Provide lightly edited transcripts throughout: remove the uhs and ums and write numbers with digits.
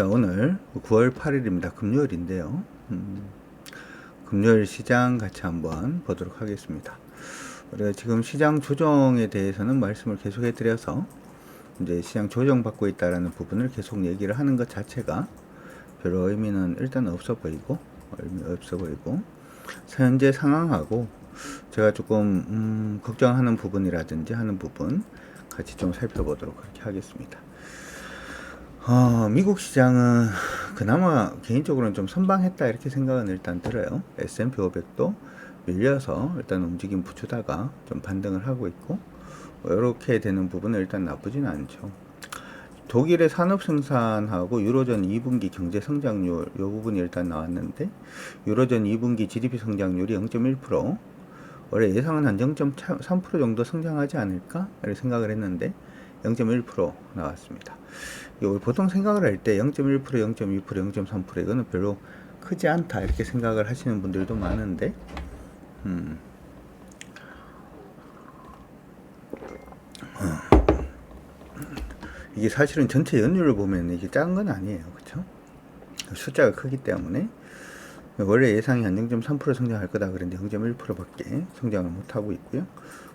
자, 오늘 9월 8일입니다. 금요일인데요. 금요일 시장 같이 한번 보도록 하겠습니다. 우리가 지금 시장 조정에 대해서는 말씀을 계속 해드려서 이제 시장 조정받고 있다라는 부분을 계속 얘기를 하는 것 자체가 별로 의미는 일단 없어 보이고 현재 상황하고 제가 조금 걱정하는 부분이라든지 하는 부분 같이 좀 살펴보도록 그렇게 하겠습니다. 미국 시장은 그나마 개인적으로는 좀 선방했다 이렇게 생각은 일단 들어요. S&P 500도 밀려서 일단 움직임 붙이다가 좀 반등을 하고 있고 이렇게 되는 부분은 일단 나쁘진 않죠. 독일의 산업 생산하고 유로존 2분기 경제 성장률 이 부분이 일단 나왔는데 유로존 2분기 GDP 성장률이 0.1%, 원래 예상은 한 0.3% 정도 성장하지 않을까 이렇게 생각을 했는데 0.1% 나왔습니다. 보통 생각을 할 때 0.1%, 0.2%, 0.3% 이거는 별로 크지 않다 이렇게 생각을 하시는 분들도 많은데 이게 사실은 전체 연율을 보면 이게 작은 건 아니에요. 그렇죠? 숫자가 크기 때문에 원래 예상이 한 0.3% 성장할 거다 그랬는데 0.1%밖에 성장을 못하고 있고요.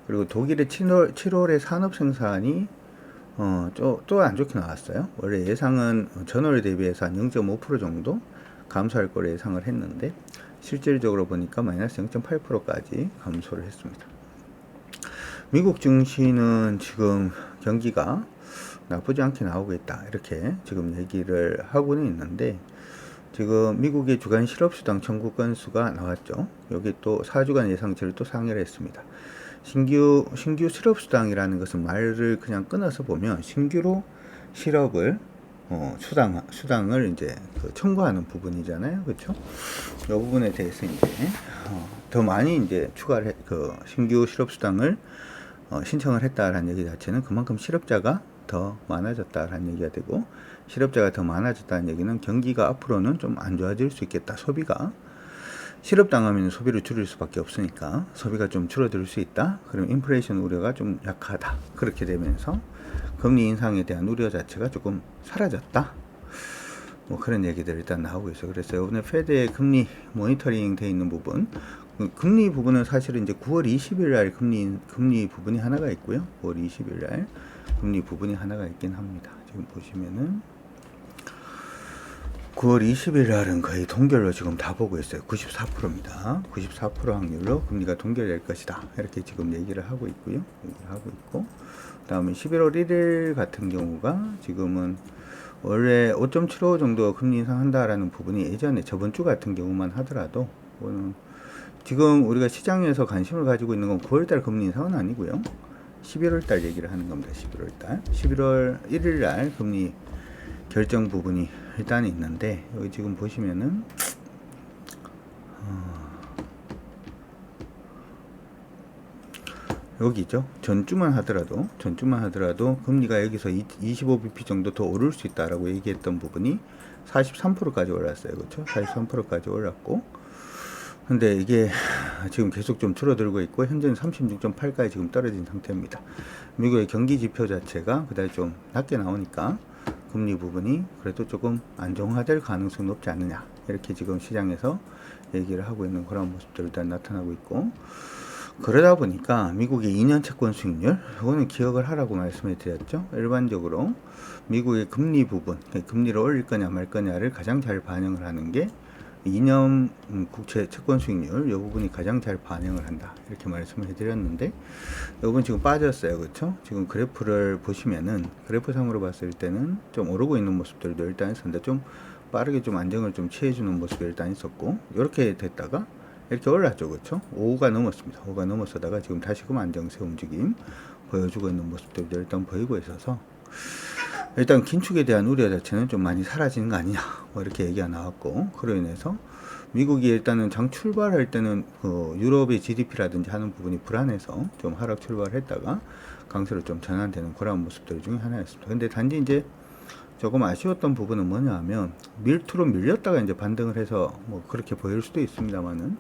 그리고 독일의 7월의 산업 생산이 또 안 좋게 나왔어요. 원래 예상은 전월 대비해서 한 0.5% 정도 감소할 거로 예상을 했는데 실질적으로 보니까 마이너스 0.8%까지 감소를 했습니다. 미국 증시는 지금 경기가 나쁘지 않게 나오고 있다 이렇게 지금 얘기를 하고는 있는데 지금 미국의 주간 실업수당 청구 건수가 나왔죠. 여기 또 4주간 예상치를 또 상회를 했습니다. 신규 실업수당이라는 것은 말을 그냥 끊어서 보면 신규로 실업을 수당을 이제 청구하는 부분이잖아요, 그렇죠? 이 부분에 대해서 이제 더 많이 이제 추가를 신규 실업수당을 신청을 했다라는 얘기 자체는 그만큼 실업자가 더 많아졌다라는 얘기가 되고, 실업자가 더 많아졌다는 얘기는 경기가 앞으로는 좀 안 좋아질 수 있겠다. 소비가 실업당하면 소비를 줄일 수밖에 없으니까 소비가 좀 줄어들 수 있다. 그럼 인플레이션 우려가 좀 약하다. 그렇게 되면서 금리 인상에 대한 우려 자체가 조금 사라졌다. 뭐 그런 얘기들 일단 나오고 있어요. 그래서 오늘 페드의 금리 모니터링 돼 있는 부분, 금리 부분은 사실은 이제 9월 20일 날 금리 부분이 하나가 있고요. 9월 20일 날 금리 부분이 하나가 있긴 합니다. 지금 보시면은 9월 20일 날은 거의 동결로 지금 다 보고 있어요. 94%입니다. 94% 확률로 금리가 동결될 것이다. 이렇게 지금 얘기를 하고 있고요. 그 다음에 11월 1일 같은 경우가 지금은 원래 5.75 정도 금리 인상한다라는 부분이 예전에 저번 주 같은 경우만 하더라도 지금 우리가 시장에서 관심을 가지고 있는 건 9월달 금리 인상은 아니고요. 11월달 얘기를 하는 겁니다. 11월 1일날 금리 결정 부분이 일단 있는데 여기 지금 보시면은 여기죠. 전주만 하더라도 금리가 여기서 25bp 정도 더 오를 수 있다라고 얘기했던 부분이 43%까지 올랐어요. 그렇죠? 43%까지 올랐고, 근데 이게 지금 계속 좀 줄어들고 있고 현재는 36.8까지 지금 떨어진 상태입니다. 미국의 경기 지표 자체가 그다지 좀 낮게 나오니까 금리 부분이 그래도 조금 안정화될 가능성이 높지 않느냐, 이렇게 지금 시장에서 얘기를 하고 있는 그런 모습들 일단 나타나고 있고, 그러다 보니까 미국의 2년 채권 수익률, 이거는 기억을 하라고 말씀을 드렸죠. 일반적으로 미국의 금리 부분, 금리를 올릴 거냐 말 거냐를 가장 잘 반영을 하는 게 2년 국채 채권 수익률, 이 부분이 가장 잘 반영을 한다 이렇게 말씀을 해드렸는데, 이 부분 지금 빠졌어요. 그렇죠? 지금 그래프를 보시면은 그래프상으로 봤을 때는 좀 오르고 있는 모습들도 일단 있었는데 좀 빠르게 좀 안정을 좀 취해주는 모습이 일단 있었고, 이렇게 됐다가 이렇게 올랐죠. 그렇죠? 5가 넘었습니다. 5가 넘었다가 지금 다시금 안정세 움직임 보여주고 있는 모습들도 일단 보이고 있어서 일단 긴축에 대한 우려 자체는 좀 많이 사라지는 거 아니냐, 뭐 이렇게 얘기가 나왔고, 그로 인해서 미국이 일단은 장 출발할 때는 유럽의 GDP라든지 하는 부분이 불안해서 좀 하락 출발했다가 강세로 좀 전환되는 그런 모습들 중에 하나였습니다. 근데 단지 이제 조금 아쉬웠던 부분은 뭐냐 하면 밀투로 밀렸다가 이제 반등을 해서 뭐 그렇게 보일 수도 있습니다만은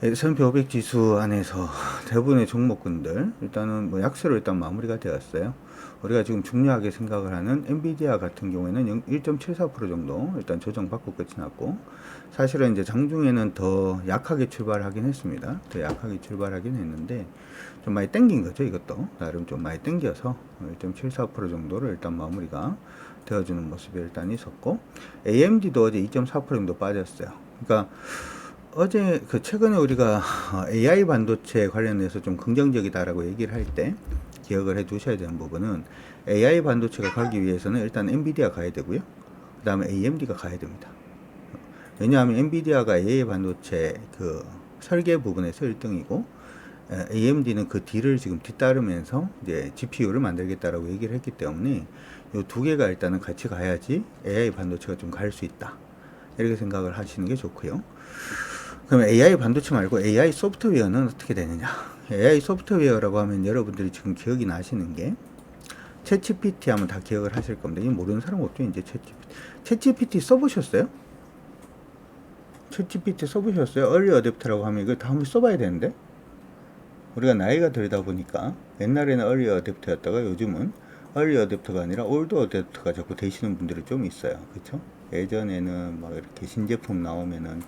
S&P 500 지수 안에서 대부분의 종목군들 일단은 뭐 약세로 일단 마무리가 되었어요. 우리가 지금 중요하게 생각을 하는 엔비디아 같은 경우에는 1.74% 정도 일단 조정받고 끝이 났고, 사실은 이제 장중에는 더 약하게 출발하긴 했습니다. 더 약하게 출발하긴 했는데 좀 많이 땡긴 거죠. 이것도 나름 좀 많이 땡겨서 1.74% 정도를 일단 마무리가 되어주는 모습이 일단 있었고, AMD도 어제 2.4% 정도 빠졌어요. 그러니까 어제 최근에 우리가 AI 반도체 관련해서 좀 긍정적이다라고 얘기를 할 때 기억을 해 두셔야 되는 부분은, AI 반도체가 가기 위해서는 일단 엔비디아 가야 되고요. 그 다음에 AMD가 가야 됩니다. 왜냐하면 엔비디아가 AI 반도체 설계 부분에서 1등이고, AMD는 그 뒤를 지금 뒤따르면서 이제 GPU를 만들겠다라고 얘기를 했기 때문에 이 두 개가 일단은 같이 가야지 AI 반도체가 좀 갈 수 있다. 이렇게 생각을 하시는 게 좋고요. 그럼 AI 반도체 말고 AI 소프트웨어는 어떻게 되느냐? AI 소프트웨어라고 하면 여러분들이 지금 기억이 나시는 게 챗GPT 하면 다 기억을 하실 겁니다. 이거 모르는 사람 없죠, 이제 챗GPT 써보셨어요? 챗GPT 써보셨어요? 얼리 어댑터라고 하면 이거 다 한번 써봐야 되는데, 우리가 나이가 들다 보니까 옛날에는 얼리 어댑터였다가 요즘은 얼리 어댑터가 아니라 올드 어댑터가 자꾸 되시는 분들이 좀 있어요. 그쵸? 예전에는 막 이렇게 신제품 나오면은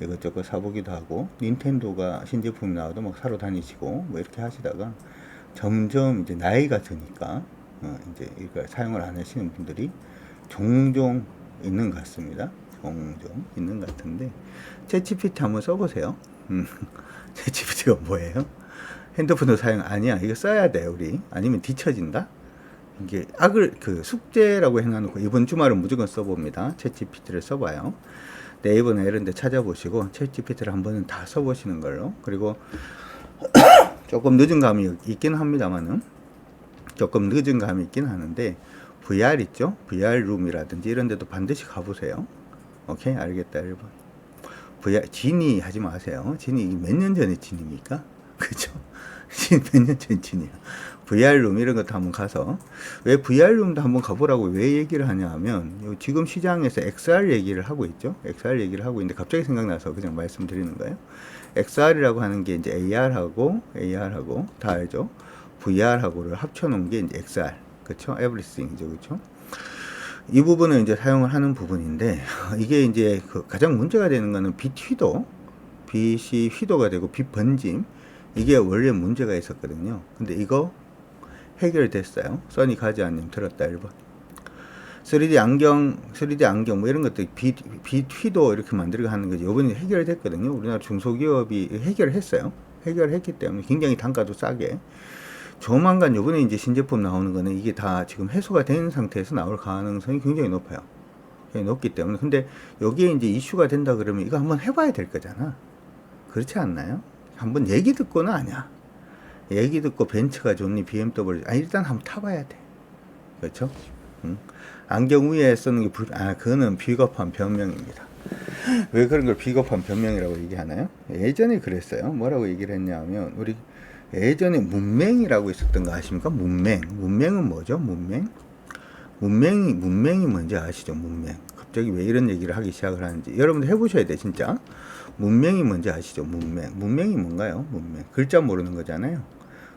이것저것 사보기도 하고, 닌텐도가 신제품 나와도 막 사러 다니시고 뭐 이렇게 하시다가 점점 이제 나이가 드니까 이제 이걸 사용을 안 하시는 분들이 종종 있는 것 같습니다. 종종 있는 것 같은데, 챗GPT 한번 써보세요. 챗GPT가 뭐예요? 핸드폰도 사용 아니야. 이거 써야 돼 우리. 아니면 뒤처진다. 이게 숙제라고 해놔놓고 이번 주말은 무조건 써봅니다. 챗GPT를 써봐요. 네이버나 이런 데 찾아보시고 챗GPT를 한 번은 다 써보시는 걸로. 그리고 조금 늦은 감이 있긴 합니다만은, 조금 늦은 감이 있긴 하는데, VR 있죠? VR룸이라든지 이런 데도 반드시 가보세요. 오케이? 알겠다, 1번. VR, 지니 하지 마세요. 지니 몇 년 전에 지니입니까? 그죠? 몇 년 전 지니야. VR룸 이런 것도 한번 가서, 왜 VR룸도 한번 가보라고 왜 얘기를 하냐 하면, 지금 시장에서 XR 얘기를 하고 있죠. XR 얘기를 하고 있는데 갑자기 생각나서 그냥 말씀드리는 거예요. XR이라고 하는 게 이제 AR하고 다 알죠. VR하고를 합쳐놓은 게 이제 XR. 그쵸? Everything이죠. 그쵸? 이 부분을 이제 사용을 하는 부분인데, 이게 이제 가장 문제가 되는 거는 빛이 휘도가 되고 빛 번짐. 이게 원래 문제가 있었거든요. 근데 이거 해결됐어요. 써니 가지아님 들었다 1번. 3D 안경 뭐 이런 것들 빛 휘도 이렇게 만들고 하는 거지. 이번에 해결됐거든요. 우리나라 중소기업이 해결했어요. 해결했기 때문에 굉장히 단가도 싸게. 조만간 요번에 이제 신제품 나오는 거는 이게 다 지금 해소가 된 상태에서 나올 가능성이 굉장히 높아요. 굉장히 높기 때문에. 근데 여기에 이제 이슈가 된다 그러면 이거 한번 해봐야 될 거잖아. 그렇지 않나요? 한번 얘기 듣고는 아니야. 얘기 듣고 벤츠가 좋니 BMW, 일단 한번 타봐야 돼. 그렇죠? 안경 위에 쓰는 게 그거는 비겁한 변명입니다. 왜 그런 걸 비겁한 변명이라고 얘기하나요? 예전에 그랬어요. 뭐라고 얘기를 했냐면, 우리 예전에 문맹이라고 있었던 거 아십니까? 문맹은 뭐죠? 문맹이 뭔지 아시죠? 문맹. 갑자기 왜 이런 얘기를 하기 시작을 하는지 여러분들 해보셔야 돼. 진짜 문맹이 뭔지 아시죠? 문맹이 뭔가요? 문맹 글자 모르는 거잖아요.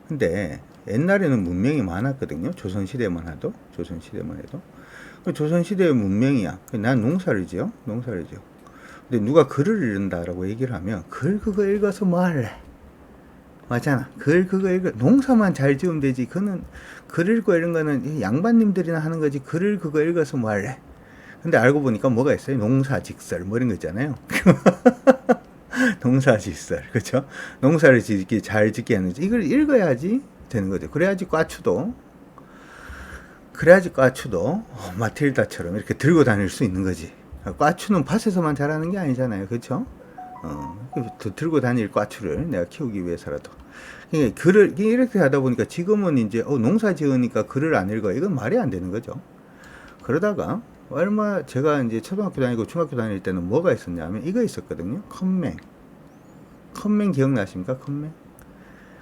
근데 옛날에는 문맹이 많았거든요. 조선시대만 해도 조선시대의 문맹이야. 난 농사를 지어. 근데 누가 글을 읽는다라고 얘기를 하면, 글 그거 읽어서 뭐 할래? 맞잖아. 글 그거 읽어. 농사만 잘 지으면 되지. 그는 글 읽고 이런 거는 양반님들이나 하는 거지. 글을 그거 읽어서 뭐 할래? 근데 알고 보니까 뭐가 있어요? 농사직설 뭐 이런 거 있잖아요. 농사직설, 그렇죠? 농사를 잘 짓게 하는지 이걸 읽어야지 되는 거죠. 그래야지 꽈추도 마틸다처럼 이렇게 들고 다닐 수 있는 거지. 꽈추는 밭에서만 자라는 게 아니잖아요. 그렇죠? 들고 다닐 꽈추를 내가 키우기 위해서라도. 글을 이렇게 하다 보니까 지금은 이제 농사 지으니까 글을 안 읽어. 이건 말이 안 되는 거죠. 그러다가 제가 이제 초등학교 다니고 중학교 다닐 때는 뭐가 있었냐면 이거 있었거든요. 컴맹 기억나십니까?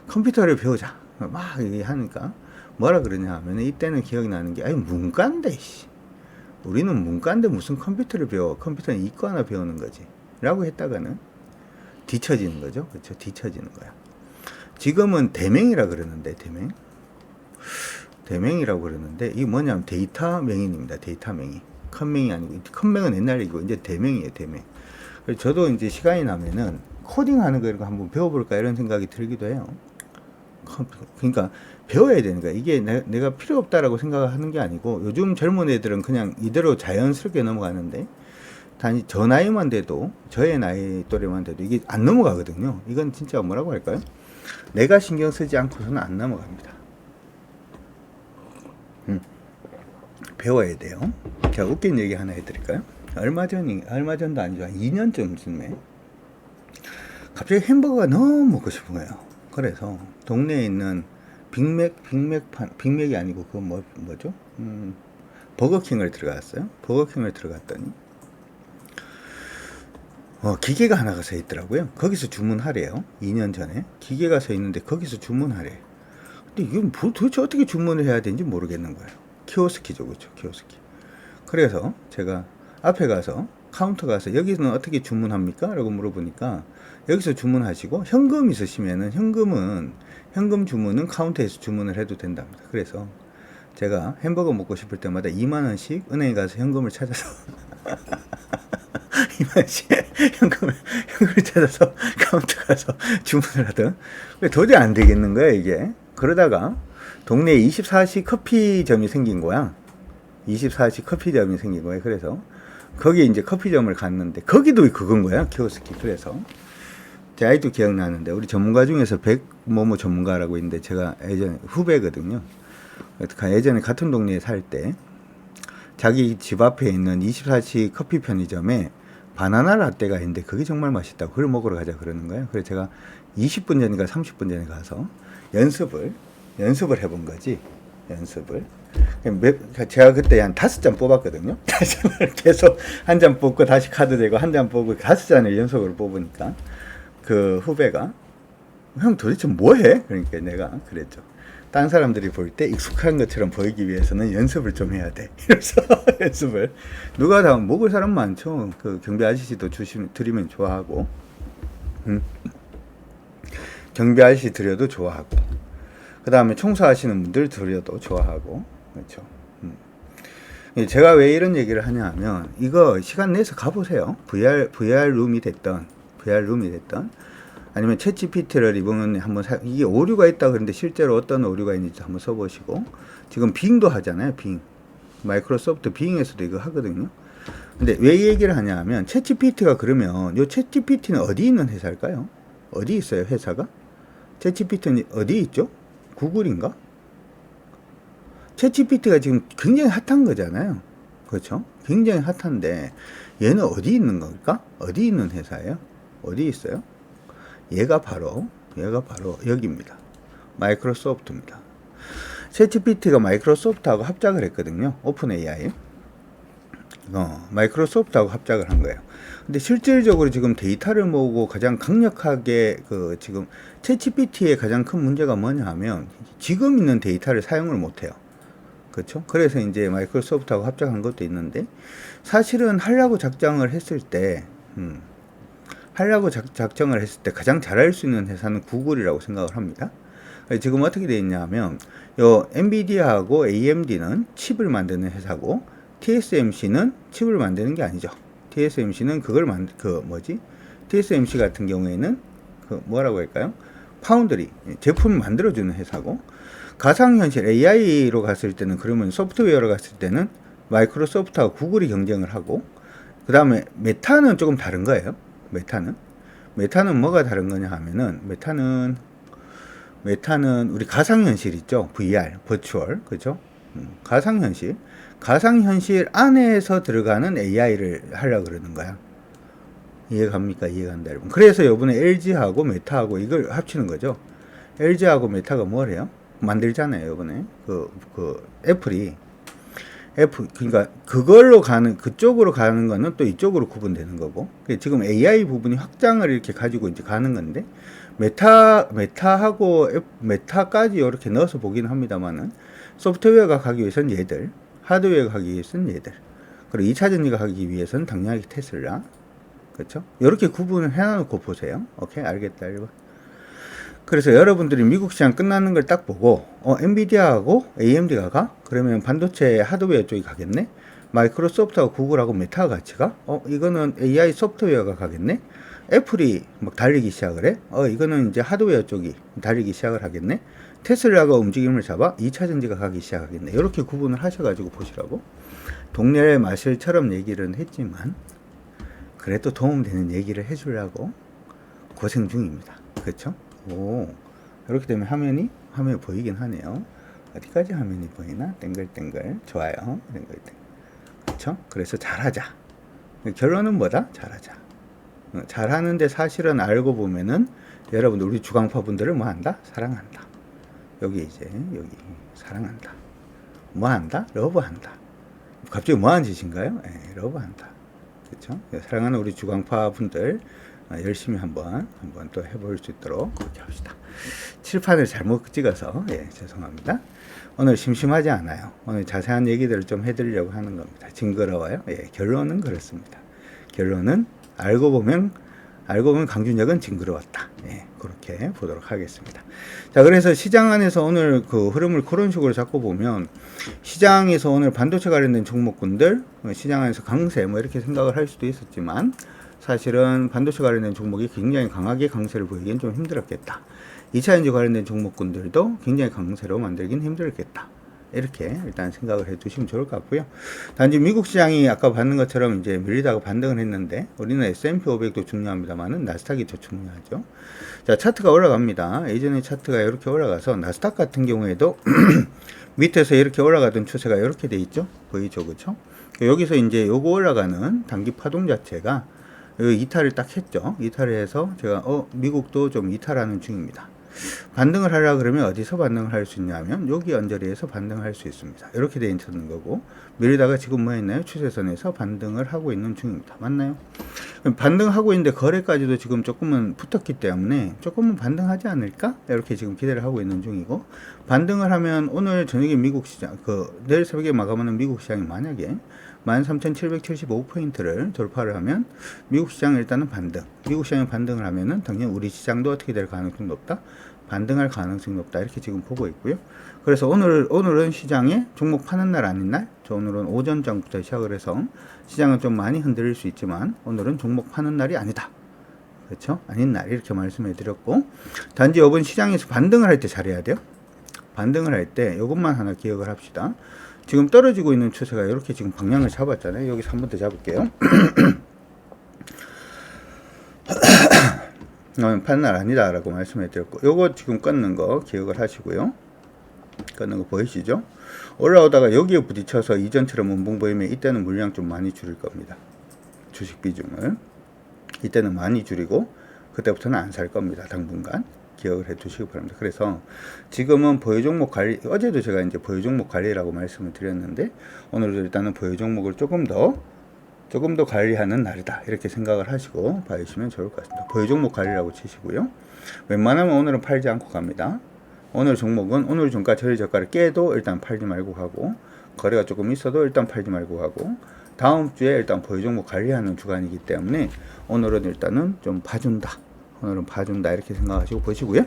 컴퓨터를 배우자. 막 얘기하니까 뭐라 그러냐 하면, 이때는 기억이 나는 게, 문과인데 우리는 문과인데 무슨 컴퓨터를 배워. 컴퓨터는 이과 하나 배우는 거지 라고 했다가는 뒤처지는 거죠. 그렇죠? 뒤처지는 거야. 지금은 대맹이라 그러는데, 대명이라고 그러는데 이게 뭐냐면 데이터 명인입니다. 데이터 명인. 컴명이 아니고 컴명은 옛날 얘기고 이제 대명이에요. 대명. 그래서 저도 이제 시간이 나면은 코딩하는 거 이런 거 한번 배워볼까 이런 생각이 들기도 해요. 그러니까 배워야 되는 거야. 이게 내가 필요 없다라고 생각하는 게 아니고 요즘 젊은 애들은 그냥 이대로 자연스럽게 넘어가는데 단지 저 나이만 돼도 저의 나이 또래만 돼도 이게 안 넘어가거든요. 이건 진짜 뭐라고 할까요? 내가 신경 쓰지 않고서는 안 넘어갑니다. 배워야 돼요. 제가 웃긴 얘기 하나 해드릴까요? 얼마 전도 아니죠. 한 2년쯤에 갑자기 햄버거가 너무 먹고 싶은 거예요. 그래서 동네에 있는 빅맥이 아니고 그거 뭐죠? 버거킹을 들어갔어요. 버거킹을 들어갔더니 기계가 하나가 서 있더라고요. 거기서 주문하래요. 2년 전에 기계가 서 있는데 거기서 주문하래. 근데 이건 도대체 어떻게 주문을 해야 되는지 모르겠는 거예요. 키오스키죠, 그렇죠? 키오스키. 그래서 제가 앞에 가서 카운터 가서 여기는 어떻게 주문합니까? 라고 물어보니까 여기서 주문하시고 현금 있으시면은 현금 주문은 카운터에서 주문을 해도 된답니다. 그래서 제가 햄버거 먹고 싶을 때마다 2만 원씩 은행에 가서 현금을 찾아서 2만 원씩 현금을 찾아서 카운터 가서 주문을 하던. 도저히 안 되겠는 거야 이게. 그러다가 동네에 24시 커피점이 생긴 거야. 24시 커피점이 생긴 거야. 그래서 거기 이제 커피점을 갔는데 거기도 그건 거야, 키오스키. 그래서 제 아이도 기억나는데 우리 전문가 중에서 백모모 전문가라고 있는데 제가 예전에 후배거든요. 예전에 같은 동네에 살 때 자기 집 앞에 있는 24시 커피 편의점에 바나나 라떼가 있는데 그게 정말 맛있다고 그걸 먹으러 가자 그러는 거예요. 그래서 제가 20분 전인가 30분 전에 가서 연습을 해본 거지. 연습을. 제가 그때 한 5잔 뽑았거든요. 5잔을 계속 한 잔 뽑고 다시 카드 대고 한 잔 뽑고 5잔을 연속으로 뽑으니까 그 후배가 형 도대체 뭐 해? 그러니까 내가 그랬죠. 딴 사람들이 볼 때 익숙한 것처럼 보이기 위해서는 연습을 좀 해야 돼. 이래서 연습을. 누가 다 먹을 사람 많죠. 그 경비 아저씨도 드리면 좋아하고, 경비 아저씨 드려도 좋아하고, 그 다음에 청소하시는 분들 드려도 좋아하고, 그렇죠. 제가 왜 이런 얘기를 하냐 하면, 이거 시간 내서 가보세요. VR 룸이 됐던, 아니면 챗GPT를 이번에 한번 이게 오류가 있다 그러는데 실제로 어떤 오류가 있는지 한번 써보시고, 지금 빙도 하잖아요. 빙. 마이크로소프트 빙에서도 이거 하거든요. 근데 왜 이 얘기를 하냐 하면, 챗GPT가 그러면, 요 챗GPT는 어디 있는 회사일까요? 어디 있어요, 회사가? 챗GPT는 어디 있죠? 구글인가? 챗GPT가 지금 굉장히 핫한 거잖아요. 그렇죠? 굉장히 핫한데, 얘는 어디 있는 걸까? 어디 있는 회사예요? 어디 있어요? 얘가 바로 여기입니다. 마이크로소프트입니다. 챗GPT가 마이크로소프트하고 합작을 했거든요. 오픈 AI. 마이크로소프트하고 합작을 한 거예요. 근데 실질적으로 지금 데이터를 모으고 가장 강력하게 지금 챗GPT의 가장 큰 문제가 뭐냐 하면 지금 있는 데이터를 사용을 못 해요. 그렇죠? 그래서 이제 마이크로소프트하고 합작한 것도 있는데 사실은 하려고 작정을 했을 때 가장 잘할 수 있는 회사는 구글이라고 생각을 합니다. 지금 어떻게 되어 있냐 하면 요 엔비디아하고 AMD는 칩을 만드는 회사고 TSMC는 칩을 만드는 게 아니죠. TSMC는 TSMC 같은 경우에는 뭐라고 할까요? 파운드리, 제품을 만들어주는 회사고, 가상현실 AI로 갔을 때는, 그러면 소프트웨어로 갔을 때는 마이크로소프트하고 구글이 경쟁을 하고, 그 다음에 메타는 조금 다른 거예요. 메타는 뭐가 다른 거냐 하면은, 메타는 우리 가상현실 있죠? VR, 버추얼, 그죠? 가상현실 안에서 들어가는 AI를 하려고 그러는 거야. 이해갑니까? 이해간다, 여러분. 그래서 이번에 LG하고 메타하고 이걸 합치는 거죠. LG하고 메타가 뭘 해요? 만들잖아요, 이번에. 그러니까 그쪽으로 가는 거는 또 이쪽으로 구분되는 거고. 지금 AI 부분이 확장을 이렇게 가지고 이제 가는 건데, 메타까지 이렇게 넣어서 보긴 합니다만은, 소프트웨어가 가기 위해서는 얘들, 하드웨어가 가기 위해서는 얘들, 그리고 2차 전지가 가기 위해서는 당연하게 테슬라. 그렇죠? 이렇게 구분을 해놓고 보세요. 오케이, 알겠다, 여러분. 그래서 여러분들이 미국 시장 끝나는 걸 딱 보고 엔비디아하고 AMD가 가? 그러면 반도체 하드웨어 쪽이 가겠네? 마이크로소프트하고 구글하고 메타가 같이 가? 이거는 AI 소프트웨어가 가겠네? 애플이 막 달리기 시작을 해? 이거는 이제 하드웨어 쪽이 달리기 시작을 하겠네? 테슬라가 움직임을 잡아 2차 전지가 가기 시작하겠네. 이렇게 구분을 하셔가지고 보시라고. 동네 마실처럼 얘기를 했지만 그래도 도움되는 얘기를 해주려고 고생 중입니다. 그렇죠? 오, 이렇게 되면 화면이 보이긴 하네요. 어디까지 화면이 보이나? 땡글땡글. 좋아요. 땡글땡글. 그렇죠? 그래서 잘하자. 결론은 뭐다? 잘하자. 잘하는데 사실은 알고 보면은 여러분들 우리 주광파 분들을 뭐 한다? 사랑한다. 여기 사랑한다. 뭐 한다? 러브한다. 갑자기 뭐 하는 짓인가요? 러브한다. 그렇죠? 사랑하는 우리 주광파 분들 열심히 한번 또 해볼 수 있도록 그렇게 합시다. 칠판을 잘못 찍어서 죄송합니다. 오늘 심심하지 않아요. 오늘 자세한 얘기들을 좀 해드리려고 하는 겁니다. 징그러워요? 결론은 그렇습니다. 결론은 알고 보면 강준혁은 징그러웠다. 그렇게 보도록 하겠습니다. 자, 그래서 시장 안에서 오늘 그 흐름을 그런 식으로 잡고 보면 시장에서 오늘 반도체 관련된 종목군들 시장 안에서 강세 뭐 이렇게 생각을 할 수도 있었지만 사실은 반도체 관련된 종목이 굉장히 강하게 강세를 보이기엔 좀 힘들었겠다. 2차전지 관련된 종목군들도 굉장히 강세로 만들긴 힘들겠다. 이렇게 일단 생각을 해 두시면 좋을 것 같고요. 단지 미국 시장이 아까 봤는 것처럼 이제 밀리다가 반등을 했는데 우리는 S&P 500도 중요합니다만은 나스닥이 더 중요하죠. 자, 차트가 올라갑니다. 예전에 차트가 이렇게 올라가서 나스닥 같은 경우에도 밑에서 이렇게 올라가던 추세가 이렇게 돼 있죠. 보이죠, 그렇죠? 여기서 이제 요거 올라가는 단기 파동 자체가 이탈을 딱 했죠. 이탈을 해서 제가 미국도 좀 이탈하는 중입니다. 반등을 하려 그러면 어디서 반등을 할 수 있냐면 여기 언저리에서 반등을 할 수 있습니다. 이렇게 돼 있는 거고 밀리다가 지금 뭐 했나요? 추세선에서 반등을 하고 있는 중입니다. 맞나요? 반등하고 있는데 거래까지도 지금 조금은 붙었기 때문에 조금은 반등하지 않을까? 이렇게 지금 기대를 하고 있는 중이고 반등을 하면 오늘 저녁에 미국 시장 내일 새벽에 마감하는 미국 시장이 만약에 13,775포인트를 돌파를 하면 미국 시장 일단은 미국 시장이 반등을 하면은 당연히 우리 시장도 어떻게 될 가능성이 높다? 반등할 가능성이 높다. 이렇게 지금 보고 있고요. 그래서 오늘은 시장에 종목 파는 날 아닌 날? 오늘은 오전 전부터 시작을 해서 시장은 좀 많이 흔들릴 수 있지만 오늘은 종목 파는 날이 아니다. 그렇죠? 아닌 날 이렇게 말씀해 드렸고 단지 이번 시장에서 반등을 할 때 잘해야 돼요. 반등을 할 때 이것만 하나 기억을 합시다. 지금 떨어지고 있는 추세가 이렇게 지금 방향을 잡았잖아요. 여기서 한 번 더 잡을게요. 파는 날 아니다 라고 말씀해 드렸고 요거 지금 끊는 거 기억을 하시고요. 끊는 거 보이시죠? 올라오다가 여기에 부딪혀서 이전처럼 문봉 보이면 이때는 물량 좀 많이 줄일 겁니다. 주식 비중을 이때는 많이 줄이고 그때부터는 안 살 겁니다. 당분간 기억을 해 두시기 바랍니다. 그래서 지금은 보유 종목 관리, 어제도 제가 이제 보유 종목 관리라고 말씀을 드렸는데 오늘도 일단은 보유 종목을 조금 더 관리하는 날이다. 이렇게 생각을 하시고 봐주시면 좋을 것 같습니다. 보유 종목 관리라고 치시고요. 웬만하면 오늘은 팔지 않고 갑니다. 오늘 종목은 오늘 종가 저희 저가를 깨도 일단 팔지 말고 가고 거래가 조금 있어도 일단 팔지 말고 가고 다음 주에 일단 보유 종목 관리하는 주간이기 때문에 오늘은 일단은 좀 봐준다. 오늘은 봐준다 이렇게 생각하시고 보시고요.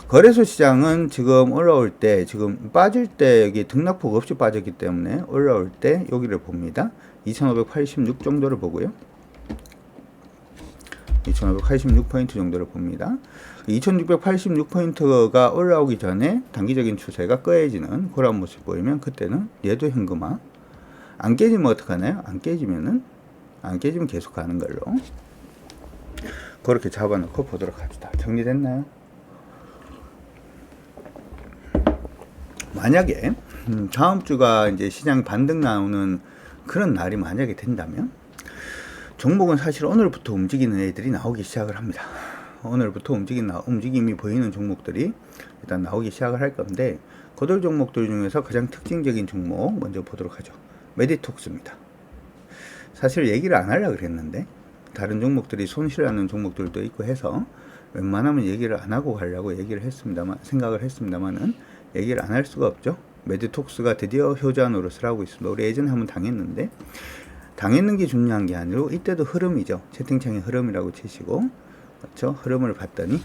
거래소 시장은 지금 올라올 때 지금 빠질 때 여기 등락폭 없이 빠졌기 때문에 올라올 때 여기를 봅니다. 2586 정도를 보고요. 2586포인트 정도를 봅니다. 2686포인트가 올라오기 전에 단기적인 추세가 꺼해지는 그런 모습 보이면 그때는 얘도 현금화. 안 깨지면 어떡하나요? 안 깨지면 계속 가는 걸로 그렇게 잡아놓고 보도록 합시다. 정리됐나요? 만약에 다음 주가 이제 시장 반등 나오는 그런 날이 만약에 된다면 종목은 사실 오늘부터 움직이는 애들이 나오기 시작을 합니다. 오늘부터 움직임이 보이는 종목들이 일단 나오기 시작을 할 건데 거들 종목들 중에서 가장 특징적인 종목 먼저 보도록 하죠. 메디톡스입니다. 사실 얘기를 안 하려고 그랬는데 다른 종목들이 손실하는 종목들도 있고 해서 웬만하면 얘기를 안 하고 가려고 생각을 했습니다만은 얘기를 안 할 수가 없죠. 메디톡스가 드디어 효자 노릇을 하고 있습니다. 우리 예전에 한번 당했는데 당했는 게 중요한 게 아니고 이때도 흐름이죠. 채팅창에 흐름이라고 치시고 그렇죠? 흐름을 봤더니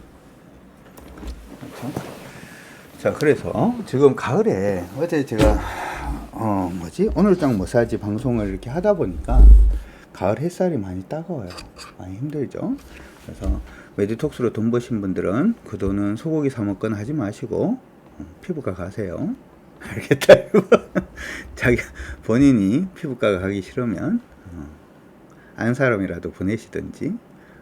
자, 그래서 지금 가을에 어제 제가 오늘장 뭐 사지 방송을 이렇게 하다 보니까 가을 햇살이 많이 따가워요. 많이 힘들죠. 그래서 메디톡스로 돈 버신 분들은 그 돈은 소고기 사 먹거나 하지 마시고 피부과 가세요. 알겠다. 자기 본인이 피부과 가기 싫으면 안 사람이라도 보내시든지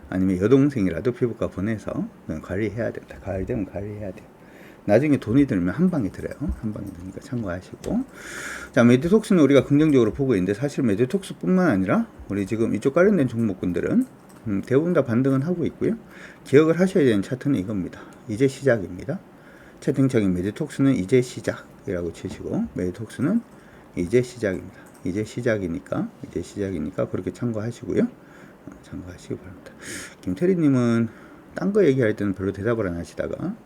아니면 여동생이라도 피부과 보내서 관리해야 된다. 가을 되면 관리해야 돼요. 나중에 돈이 들면 한 방에 들어요. 한 방에 드니까 참고하시고. 자, 메디톡스는 우리가 긍정적으로 보고 있는데 사실 메디톡스 뿐만 아니라 우리 지금 이쪽 관련된 종목군들은 대부분 다 반등은 하고 있고요. 기억을 하셔야 되는 차트는 이겁니다. 이제 시작입니다. 채팅창에 메디톡스는 이제 시작이라고 치시고 메디톡스는 이제 시작입니다. 이제 시작이니까 그렇게 참고하시고요. 참고하시기 바랍니다. 김태리님은 딴 거 얘기할 때는 별로 대답을 안 하시다가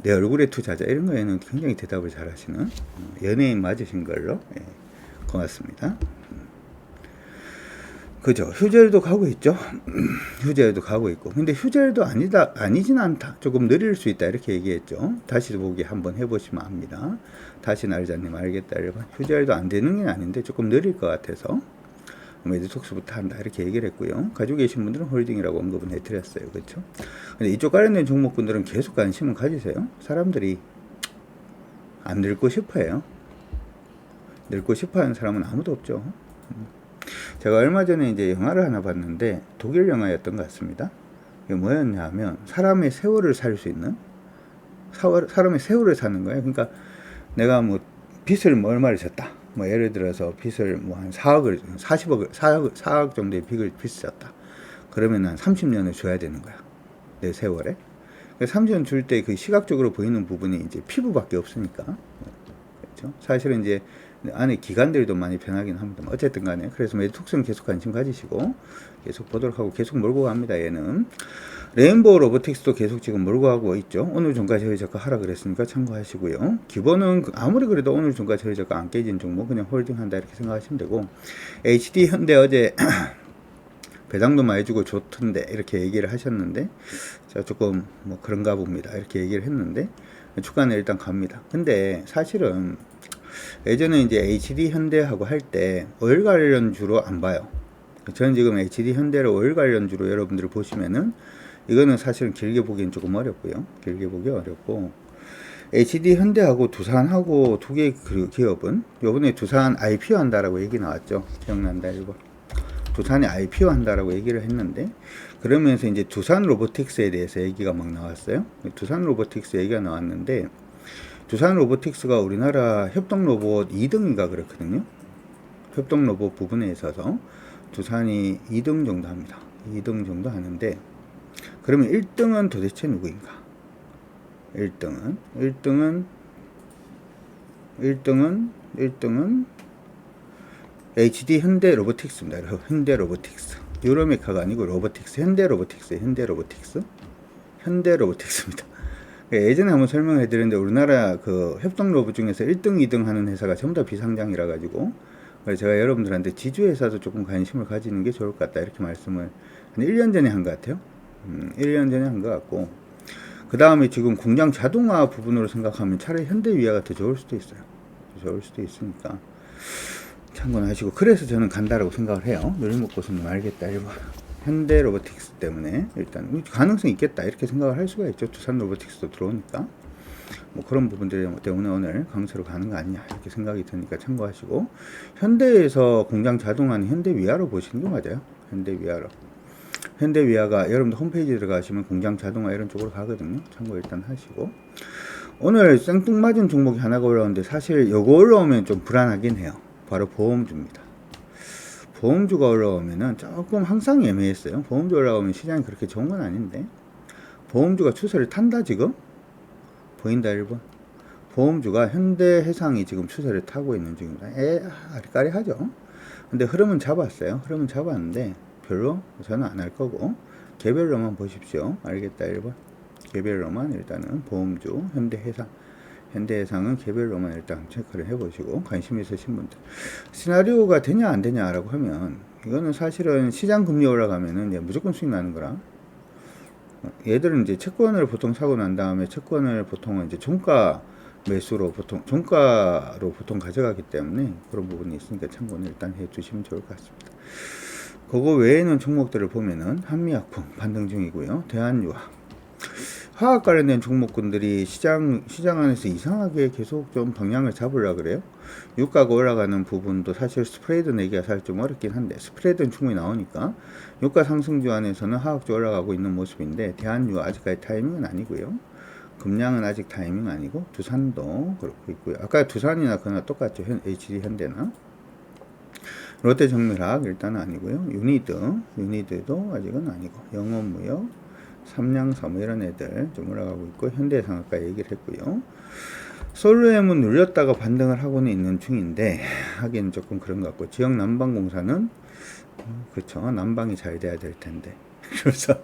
내 얼굴에 투자자 이런 거에는 굉장히 대답을 잘 하시는 연예인 맞으신 걸로 고맙습니다. 그죠. 휴젤도 가고 있죠. 휴젤도 가고 있고. 근데 휴젤도 아니진 않다. 조금 느릴 수 있다. 이렇게 얘기했죠. 다시 보기 한번 해보시면 압니다. 다시 날자님 알겠다. 휴젤도 안 되는 게 아닌데 조금 느릴 것 같아서 메디톡스부터 한다. 이렇게 얘기를 했고요. 가지고 계신 분들은 홀딩이라고 언급은 해드렸어요. 그렇죠. 근데 이쪽 관련된 종목군들은 계속 관심을 가지세요. 사람들이 안 늙고 싶어 해요. 늙고 싶어 하는 사람은 아무도 없죠. 제가 얼마 전에 이제 영화를 하나 봤는데 독일 영화였던 것 같습니다. 이게 뭐였냐 하면 사람의 세월을 살 수 있는 사람의 세월을 사는 거예요. 그러니까 내가 뭐 빚을 뭐 얼마를 졌다. 뭐 예를 들어서 빚을 뭐 한 4억 정도의 빚을 졌다. 그러면 한 30년을 줘야 되는 거야. 내 세월에. 30년 줄 때 그 시각적으로 보이는 부분이 이제 피부밖에 없으니까. 그렇죠? 사실은 이제 안에 기관들도 많이 변하긴 합니다. 어쨌든 간에. 그래서 메디톡스는 계속 관심 가지시고, 계속 보도록 하고, 계속 몰고 갑니다, 얘는. 레인보우 로보틱스도 계속 지금 몰고 가고 있죠. 오늘 종가 저희 저가 하라 그랬으니까 참고하시고요. 기본은 아무리 그래도 오늘 종가 저희 저가 안 깨진 종목 그냥 홀딩한다 이렇게 생각하시면 되고, HD 현대 어제 배당도 많이 주고 좋던데 이렇게 얘기를 하셨는데, 자 조금 뭐 그런가 봅니다. 이렇게 얘기를 했는데, 주가는 일단 갑니다. 근데 사실은 예전에 이제 HD 현대하고 할 때 오일 관련주로 안 봐요. 저는 지금 HD 현대를 오일 관련주로 여러분들 보시면은 이거는 사실은 길게 보기엔 조금 어렵고요. 길게 보기 어렵고 HD 현대하고 두산하고 두 개의 그 기업은 요번에 두산 IPO 한다라고 얘기 나왔죠. 기억난다 이거. 두산이 IPO 한다라고 얘기를 했는데 그러면서 이제 두산 로보틱스에 대해서 얘기가 막 나왔어요. 두산 로보틱스 얘기가 나왔는데 두산 로보틱스가 우리나라 협동 로봇 2등인가 그렇거든요. 협동 로봇 부분에 있어서 두산이 2등 정도 합니다. 2등 정도 하는데 그러면 1등은 도대체 누구인가? 1등은 HD 현대 로보틱스입니다. 현대 로보틱스. 유로메카가 아니고 로보틱스. 현대 로보틱스입니다. 예전에 한번 설명해 드렸는데 우리나라 그 협동 로봇 중에서 1등, 2등 하는 회사가 전부 다 비상장이라 가지고 제가 여러분들한테 지주회사도 조금 관심을 가지는 게 좋을 것 같다 이렇게 말씀을 한 1년 전에 한 것 같아요. 1년 전에 한 것 같고 그 다음에 지금 공장 자동화 부분으로 생각하면 차라리 현대위아가 더 좋을 수도 있어요. 좋을 수도 있으니까 참고는 하시고 그래서 저는 간다라고 생각을 해요. 놀이목고수는 알겠다. 현대 로보틱스 때문에 일단 가능성이 있겠다 이렇게 생각을 할 수가 있죠. 두산 로보틱스도 들어오니까 뭐 그런 부분들 때문에 오늘 강세로 가는 거 아니냐 이렇게 생각이 드니까 참고하시고 현대에서 공장 자동화는 현대위아로 보시는 게 맞아요. 현대위아가 여러분들 홈페이지 들어가시면 공장 자동화 이런 쪽으로 가거든요. 참고 일단 하시고 오늘 생뚱맞은 종목이 하나가 올라오는데 사실 요거 올라오면 좀 불안하긴 해요. 바로 보험주입니다. 보험주가 올라오면은 조금 항상 애매했어요. 보험주 올라오면 시장이 그렇게 좋은 건 아닌데 보험주가 추세를 탄다 지금 보인다 1번 보험주가 현대해상이 지금 추세를 타고 있는 중입니다. 아리까리하죠. 근데 흐름은 잡았어요. 흐름은 잡았는데 별로 저는 안 할 거고 개별로만 보십시오. 알겠다 1번 개별로만 일단은 보험주 현대해상은 개별로만 일단 체크를 해보시고 관심 있으신 분들 시나리오가 되냐 안 되냐 라고 하면 이거는 사실은 시장 금리 올라가면은 무조건 수익 나는 거라 얘들은 이제 채권을 보통 사고 난 다음에 채권을 보통은 이제 종가 매수로 종가로 보통 가져가기 때문에 그런 부분이 있으니까 참고는 일단 해 두시면 좋을 것 같습니다. 그거 외에는 종목들을 보면은 한미약품 반등 중이고요. 대한유화 화학 관련된 종목군들이 시장 안에서 이상하게 계속 좀 방향을 잡으려 그래요. 유가가 올라가는 부분도 사실 스프레드 내기가 사실 좀 어렵긴 한데 스프레드는 충분히 나오니까 유가 상승주 안에서는 화학주 올라가고 있는 모습인데 대한유화 아직까지 타이밍은 아니고요. 금량은 아직 타이밍 아니고 두산도 그렇고 있고요. 아까 두산이나 그나 똑같죠. HD 현대나 롯데정밀화학 일단은 아니고요. 유니드도 아직은 아니고 영업무역 삼양섬 이런 애들 좀 올라가고 있고 현대해상 아까 얘기를 했고요. 솔루엠은 눌렸다가 반등을 하고는 있는 중인데 하기는 조금 그런 것 같고 지역 난방공사는 그렇죠. 난방이 잘 돼야 될 텐데 그래서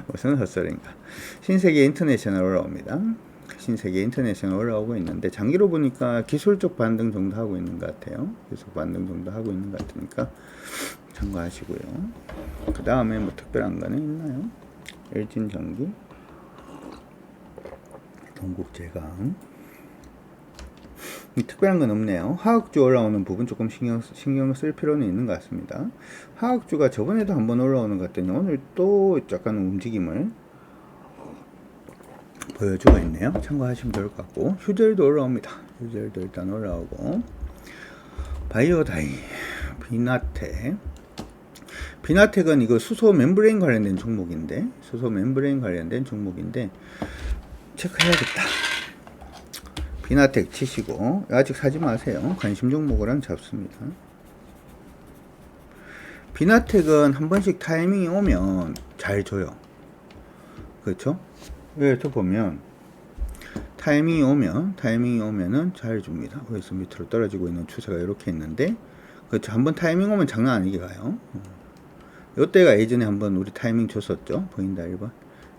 무슨 헛소리인가. 신세계 인터내셔널 올라옵니다. 신세계 인터내셔널 올라오고 있는데 장기로 보니까 기술적 반등 정도 하고 있는 것 같아요. 기술 반등 정도 하고 있는 것 같으니까 참고하시고요. 그 다음에 뭐 특별한 거는 있나요? 일진전기, 동국제강. 특별한 건 없네요. 화학주 올라오는 부분 조금 신경 쓸 필요는 있는 것 같습니다. 화학주가 저번에도 한번 올라오는 것 같더니 오늘 또 약간 움직임을 보여주고 있네요. 참고하시면 좋을 것 같고 휴젤도 올라옵니다. 휴젤도 일단 올라오고 바이오다이, 비나텍은 이거 수소 멤브레인 관련된 종목인데 체크해야겠다. 비나텍 치시고 아직 사지 마세요. 관심 종목을 잡습니다. 비나텍은 한 번씩 타이밍이 오면 잘 줘요. 그렇죠? 여기서 보면 타이밍이 오면은 잘 줍니다. 그래서 밑으로 떨어지고 있는 추세가 이렇게 있는데 그렇죠. 한번 타이밍 오면 장난 아니게 가요. 요때가 예전에 한번 우리 타이밍 줬었죠. 보인다 1번.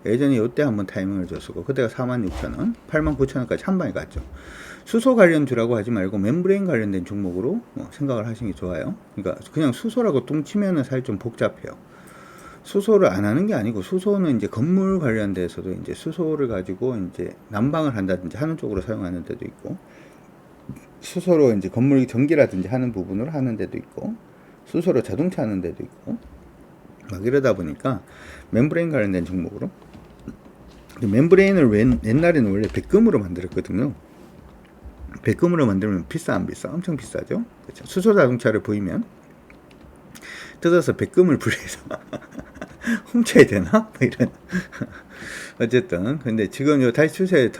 예전에 요때 한번 타이밍을 줬었고 그때가 46,000원, 89,000원까지 한 방에 갔죠. 수소 관련주라고 하지 말고 멤브레인 관련된 종목으로 생각을 하시는 게 좋아요. 그러니까 그냥 수소라고 똥 치면은 사실 좀 복잡해요. 수소를 안 하는 게 아니고 수소는 이제 건물 관련돼서도 이제 수소를 가지고 이제 난방을 한다든지 하는 쪽으로 사용하는 데도 있고 수소로 이제 건물 전기라든지 하는 부분으로 하는 데도 있고 수소로 자동차 하는 데도 있고 막 이러다 보니까 멤브레인 관련된 종목으로 멤브레인을 옛날에는 원래 백금으로 만들었거든요. 백금으로 만들면 비싸 안 비싸? 엄청 비싸죠. 그렇죠? 수소 자동차를 보이면 뜯어서 백금을 불해서 훔쳐야 되나? 뭐 이런. 어쨌든 근데 지금 요 다시 추세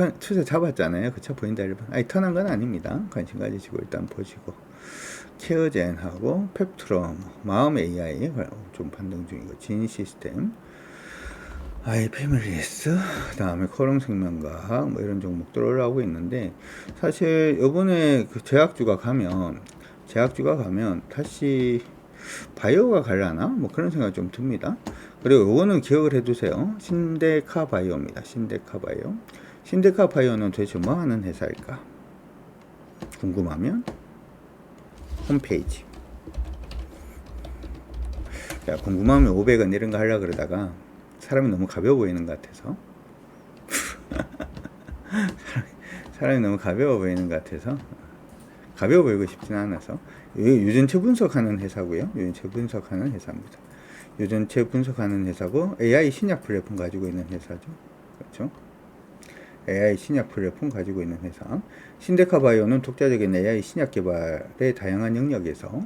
잡았잖아요. 그쵸? 보인다 1번. 아니 턴한 건 아닙니다. 관심 가지시고 일단 보시고 케어젠하고 펩트럼, 마음 AI 좀 반등 중이고 진시스템, 아이패밀리스, 그 다음에 코롱생명과학 뭐 이런 종목들 올라오고 있는데 사실 요번에 그 제약주가 가면 다시 바이오가 갈라나? 뭐 그런 생각이 좀 듭니다. 그리고 요거는 기억을 해두세요. 신데카바이오입니다. 신데카바이오는 도대체 뭐 하는 회사일까? 궁금하면 홈페이지. 야, 궁금하면 500원 이런 거 하려고 그러다가 사람이 너무 가벼워 보이는 것 같아서 사람이 너무 가벼워 보이는 것 같아서 가벼워 보이고 싶지는 않아서 유전체 분석하는 회사고요. 유전체 분석하는 회사고 AI 신약 플랫폼 가지고 있는 회사죠. 그렇죠? AI 신약 플랫폼 가지고 있는 회사. 신데카바이오는 독자적인 AI 신약 개발의 다양한 영역에서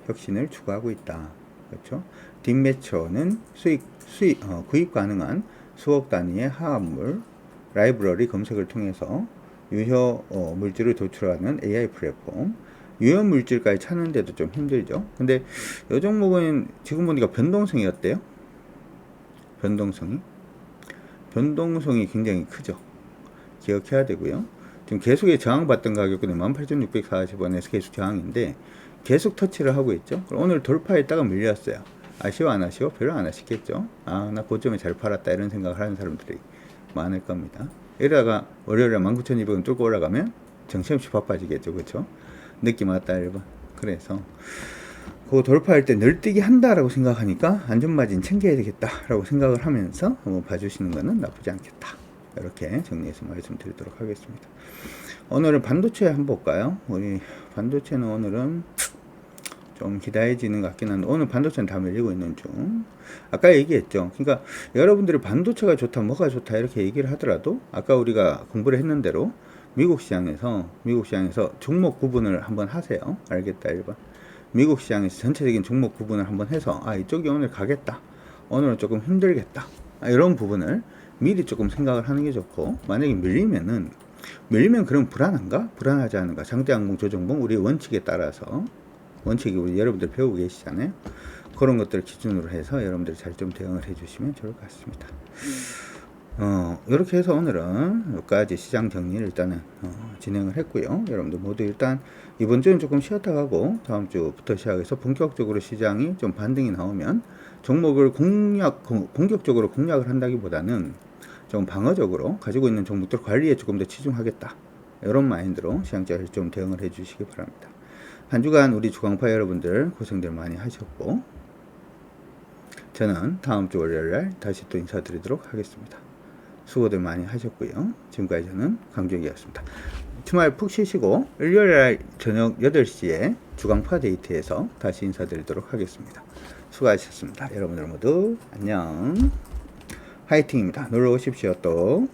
혁신을 추구하고 있다. 그렇죠? 딥매처는 구입 가능한 수억 단위의 화합물 라이브러리 검색을 통해서 유효 물질을 도출하는 AI 플랫폼. 유효 물질까지 찾는데도 좀 힘들죠. 근데 이 종목은 지금 보니까 변동성이 어때요? 변동성이 굉장히 크죠. 기억해야 되고요. 지금 계속의 저항받던 가격은 18,640원에서 계속 저항인데 계속 터치를 하고 있죠. 오늘 돌파했다가 밀렸어요. 아쉬워 안 아쉬워? 별로 안 아쉽겠죠. 아, 나 고점에 잘 팔았다 이런 생각을 하는 사람들이 많을 겁니다. 이러다가 월요일에 19,200원 뚫고 올라가면 정신없이 바빠지겠죠. 그렇죠? 느낌 왔다 1번. 그래서 그거 돌파할 때 널뛰기 한다라고 생각하니까 안전마진 챙겨야 되겠다라고 생각을 하면서 한번 봐주시는 거는 나쁘지 않겠다. 이렇게 정리해서 말씀드리도록 하겠습니다. 오늘은 반도체 한번 볼까요? 우리 반도체는 오늘은 좀 기다려지는 것 같긴 한데, 오늘 반도체는 다 밀리고 있는 중. 아까 얘기했죠. 그러니까 여러분들이 반도체가 좋다, 뭐가 좋다 이렇게 얘기를 하더라도 아까 우리가 공부를 했는 대로 미국 시장에서 종목 구분을 한번 하세요. 알겠다 1번. 미국 시장에서 전체적인 종목 구분을 한번 해서 이쪽이 오늘 가겠다, 오늘은 조금 힘들겠다, 이런 부분을 미리 조금 생각을 하는 게 좋고, 만약에 밀리면 그럼 불안한가? 불안하지 않은가? 장대항공 조정봉 우리 원칙에 따라서, 원칙이 우리 여러분들 배우고 계시잖아요. 그런 것들을 기준으로 해서 여러분들이 잘 좀 대응을 해주시면 좋을 것 같습니다. 이렇게 해서 오늘은 여기까지 시장 정리를 일단은 진행을 했고요. 여러분들 모두 일단 이번 주는 조금 쉬었다 가고 다음 주부터 시작해서 본격적으로 시장이 좀 반등이 나오면 종목을 공격적으로 공략을 한다기보다는 좀 방어적으로 가지고 있는 종목들 관리에 조금 더 치중하겠다, 이런 마인드로 시장자를 좀 대응을 해 주시기 바랍니다. 한 주간 우리 주광파 여러분들 고생들 많이 하셨고, 저는 다음 주 월요일날 다시 또 인사드리도록 하겠습니다. 수고들 많이 하셨고요. 지금까지 저는 강주혁이었습니다. 주말 푹 쉬시고 일요일날 저녁 8시에 주광파 데이트에서 다시 인사드리도록 하겠습니다. 수고하셨습니다. 여러분들 모두 안녕. 화이팅입니다. 놀러 오십시오 또.